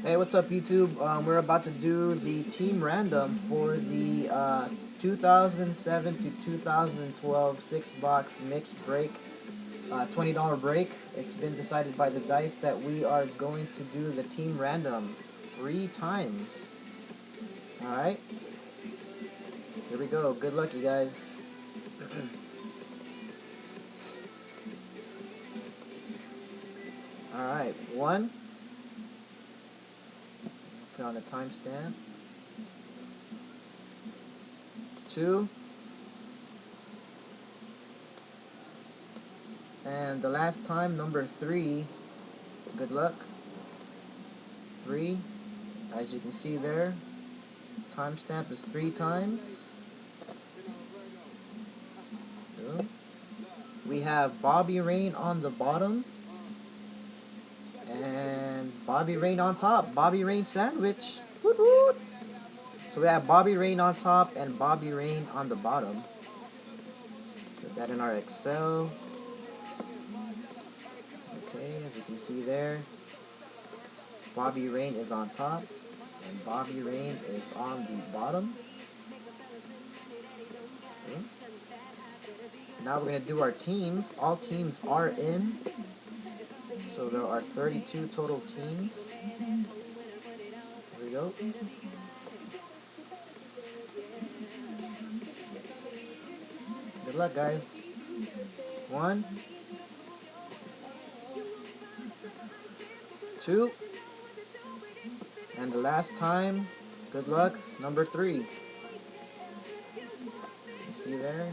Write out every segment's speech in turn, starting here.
Hey, what's up, YouTube? We're about to do the team random for the 2007 to 2012 6-box mixed break, $20 break. It's been decided by the dice that we are going to do the team random 3 times. Alright? Here we go. Good luck, you guys. Alright, 1. Put on the timestamp. 2. And the last time, number 3. Good luck. 3. As you can see there, timestamp is 3 times. 2. We have Bobby Rain on the bottom. And Bobby Rain on top. Bobby Rain sandwich. Woot woot. So we have Bobby Rain on top and Bobby Rain on the bottom. Put that in our Excel. Okay, as you can see there, Bobby Rain is on top and Bobby Rain is on the bottom. Okay. Now we're going to do our teams. All teams are in. So there are 32 total teams. Here we go. Good luck, guys. 1, 2, and the last time, good luck, number 3. You see there?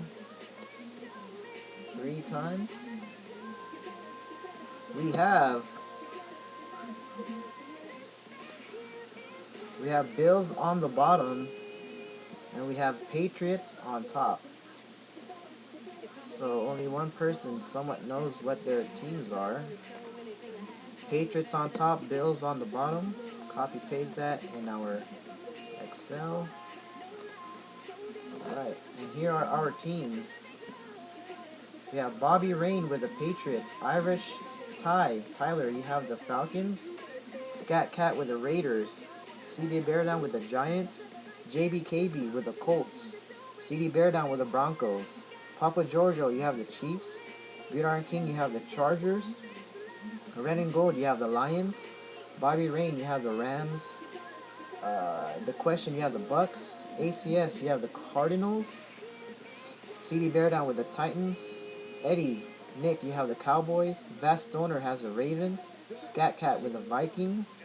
3 times. We have Bills on the bottom, and we have Patriots on top. So only one person somewhat knows what their teams are. Patriots on top, Bills on the bottom. Copy paste that in our Excel. Alright, and here are our teams. We have Bobby Rain with the Patriots. Irish Tyler, you have the Falcons. Scat Cat with the Raiders. CD Bear Down with the Giants. JBKB with the Colts. CD Bear Down with the Broncos. Papa Giorgio, you have the Chiefs. Gridiron King, you have the Chargers. Red and Gold, you have the Lions. Bobby Rain, you have the Rams. The Question, you have the Bucks. ACS, you have the Cardinals. CD Bear Down with the Titans. Eddie, Nick, you have the Cowboys. Vast Donor has the Ravens. Scat Cat with the Vikings.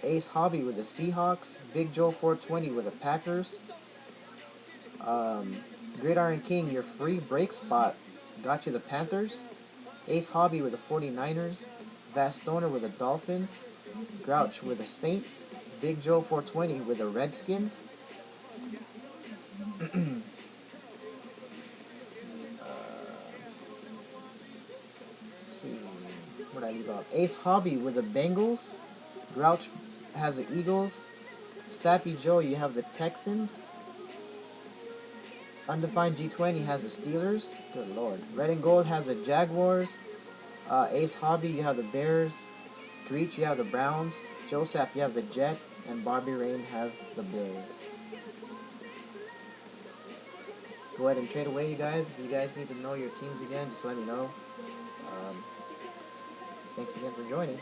Ace Hobby with the Seahawks. Big Joe 420 with the Packers. Gridiron King, your free break spot got you the Panthers. Ace Hobby with the 49ers. Vast Donor with the Dolphins. Grouch with the Saints. Big Joe 420 with the Redskins. See, what did I leave out? Ace Hobby with the Bengals. Grouch has the Eagles. Sappy Joe, you have the Texans. Undefined G20 has the Steelers. Good lord. Red and Gold has the Jaguars. Ace Hobby, you have the Bears. Greach, you have the Browns. Joseph, you have the Jets. And Bobby Rain has the Bills. Go ahead and trade away, you guys. If you guys need to know your teams again, just let me know. Thanks again for joining.